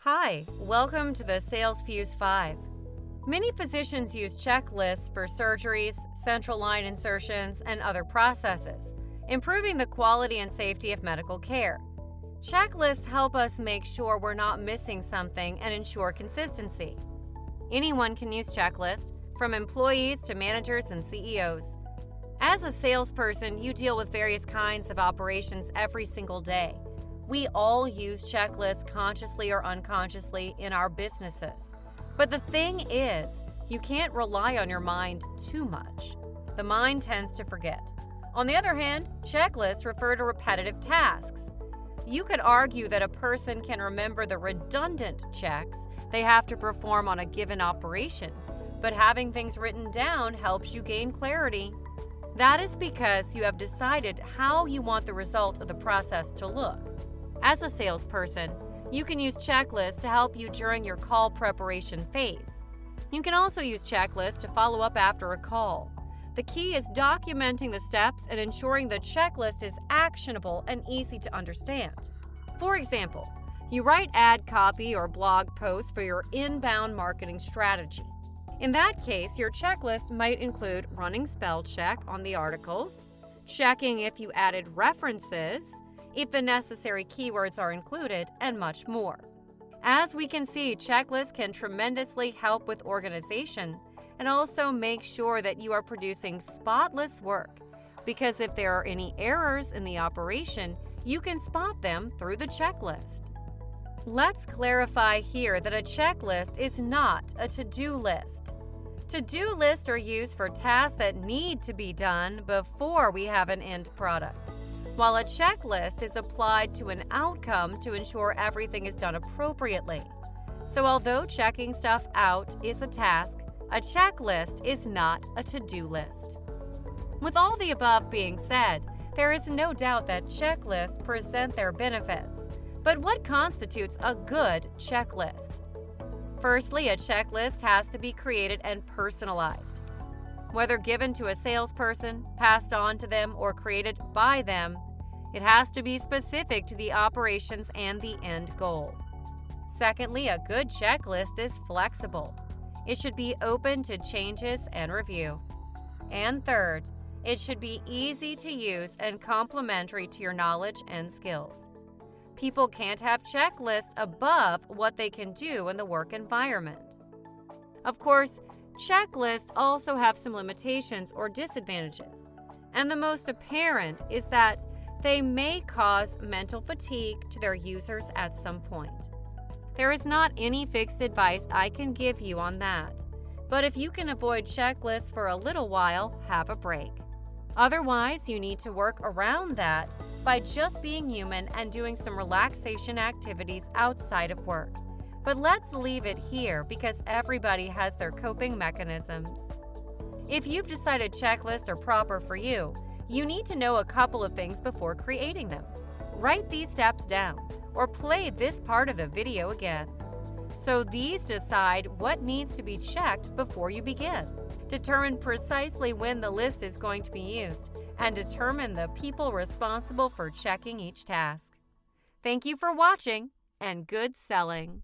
Hi, welcome to the Salesfuse 5. Many physicians use checklists for surgeries, central line insertions, and other processes, improving the quality and safety of medical care. Checklists help us make sure we're not missing something and ensure consistency. Anyone can use checklists, from employees to managers and CEOs. As a salesperson, you deal with various kinds of operations every single day. We all use checklists consciously or unconsciously in our businesses. But the thing is, you can't rely on your mind too much. The mind tends to forget. On the other hand, checklists refer to repetitive tasks. You could argue that a person can remember the redundant checks they have to perform on a given operation, but having things written down helps you gain clarity. That is because you have decided how you want the result of the process to look. As a salesperson, you can use checklists to help you during your call preparation phase. You can also use checklists to follow up after a call. The key is documenting the steps and ensuring the checklist is actionable and easy to understand. For example, you write ad copy or blog posts for your inbound marketing strategy. In that case, your checklist might include running spell check on the articles, checking if you added references, if the necessary keywords are included, and much more. As we can see, checklists can tremendously help with organization and also make sure that you are producing spotless work, because if there are any errors in the operation, you can spot them through the checklist. Let's clarify here that a checklist is not a to-do list. To-do lists are used for tasks that need to be done before we have an end product, while a checklist is applied to an outcome to ensure everything is done appropriately. So although checking stuff out is a task, a checklist is not a to-do list. With all the above being said, there is no doubt that checklists present their benefits. But what constitutes a good checklist? Firstly, a checklist has to be created and personalized. Whether given to a salesperson, passed on to them, or created by them, it has to be specific to the operations and the end goal. Secondly, a good checklist is flexible. It should be open to changes and review. And third, it should be easy to use and complementary to your knowledge and skills. People can't have checklists above what they can do in the work environment. Of course, checklists also have some limitations or disadvantages, and the most apparent is that they may cause mental fatigue to their users at some point. There is not any fixed advice I can give you on that, but if you can avoid checklists for a little while, have a break. Otherwise, you need to work around that by just being human and doing some relaxation activities outside of work. But let's leave it here because everybody has their coping mechanisms. If you've decided checklists are proper for you, you need to know a couple of things before creating them. Write these steps down or play this part of the video again. So these decide what needs to be checked before you begin. Determine precisely when the list is going to be used and determine the people responsible for checking each task. Thank you for watching and good selling.